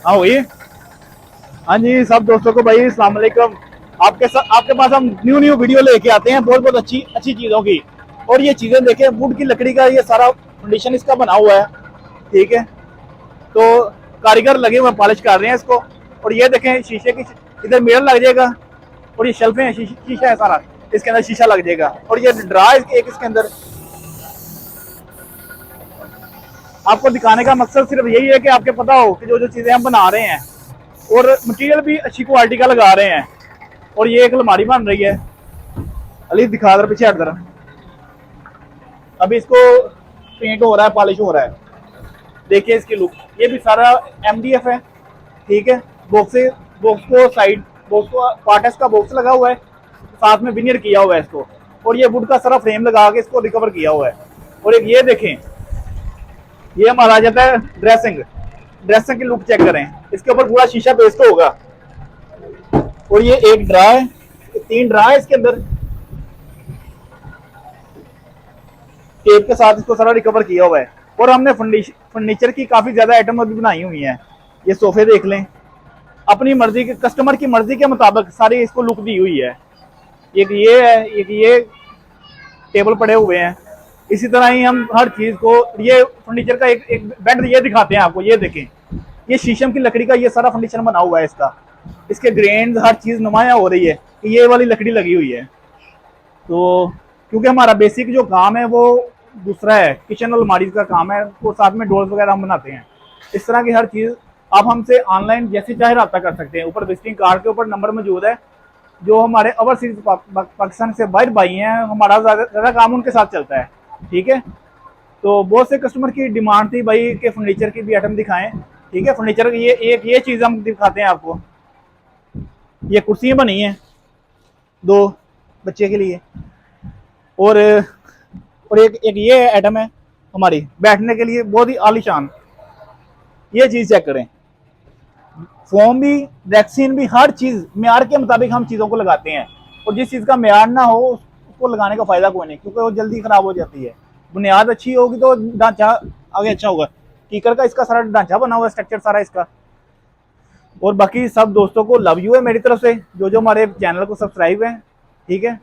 हाँ वही। हाँ जी, सब दोस्तों को भाई अस्सलाम वालेकुम। आपके पास हम न्यू न्यू वीडियो लेके आते हैं, बहुत बहुत अच्छी अच्छी चीज़ों की। और ये चीज़ें देखें, वुड की लकड़ी का ये सारा कंडीशन इसका बना हुआ है। ठीक है, तो कारीगर लगे हुए पॉलिश कर रहे हैं इसको। और ये देखें शीशे की, इधर मिरर लग जाएगा। और ये शेल्फे हैं, शीशा है सारा, इसके अंदर शीशा लग जाएगा। और ये ड्रा है एक इसके अंदर। आपको दिखाने का मकसद सिर्फ यही है कि आपके पता हो कि जो जो चीज़ें हम बना रहे हैं, और मटेरियल भी अच्छी क्वालिटी का लगा रहे हैं। और ये एक अलमारी बन रही है। अली दिखा दर पीछे हट दर। अभी इसको पेंट हो रहा है, पॉलिश हो रहा है। देखिए इसकी लुक, ये भी सारा MDF है। ठीक है, बॉक्स बॉक्स को साइड, बॉक्स को पार्टस का बॉक्स लगा हुआ है, साथ में विनियर किया हुआ है इसको। और ये वुड का सारा फ्रेम लगा के इसको रिकवर किया हुआ है। और एक ये देखें, ये हमारा आ जाता है ड्रेसिंग। ड्रेसिंग की लुक चेक करें, इसके ऊपर पूरा शीशा पेस्ट होगा। और ये एक ड्रा है, 3 ड्रा है इसके अंदर। टेप के साथ इसको सारा रिकवर किया हुआ है। और हमने फर्नीचर की काफी ज्यादा आइटम अभी बनाई हुई हैं। ये सोफे देख लें, अपनी मर्जी के, कस्टमर की मर्जी के मुताबिक सारी इसको लुक दी हुई है। एक ये है, एक ये टेबल पड़े हुए हैं। इसी तरह ही हम हर चीज को, ये फर्नीचर का एक बेड ये दिखाते हैं आपको। ये देखें, ये शीशम की लकड़ी का ये सारा फर्नीचर बना हुआ है इसका। इसके ग्रेन हर चीज नुमाया हो रही है कि ये वाली लकड़ी लगी हुई है। तो क्योंकि हमारा बेसिक जो काम है वो दूसरा है, किचन और अलमारी का काम है, और साथ में डोर्स वगैरह हम बनाते हैं। इस तरह की हर चीज़ आप हमसे ऑनलाइन जैसे चाहे रब्ता कर सकते हैं। ऊपर विजिटिंग कार्ड के ऊपर नंबर मौजूद है। जो हमारे ओवरसीज पाकिस्तान से बाहर भाई हैं, हमारा ज़्यादा काम उनके साथ चलता है। ठीक है, तो बहुत से कस्टमर की डिमांड थी भाई के फर्नीचर की भी आइटम दिखाएं। ठीक है, फर्नीचर की ये चीज़ हम दिखाते हैं आपको। ये कुर्सियाँ बनी हैं 2 बच्चे के लिए। और एक ये आइटम है हमारी बैठने के लिए, बहुत ही आलीशान। ये चीज चेक करें, फोम भी, वैक्सीन भी, हर चीज म्यार के मुताबिक हम चीजों को लगाते हैं। और जिस चीज का म्यार ना हो उसको लगाने का फायदा कोई नहीं, क्योंकि वो जल्दी खराब हो जाती है। बुनियाद अच्छी होगी तो ढांचा आगे अच्छा होगा। कीकर का इसका सारा ढांचा बना हुआ है, स्ट्रक्चर सारा इसका। और बाकी सब दोस्तों को लव यू है मेरी तरफ से, जो जो हमारे चैनल को सब्सक्राइब है। ठीक है।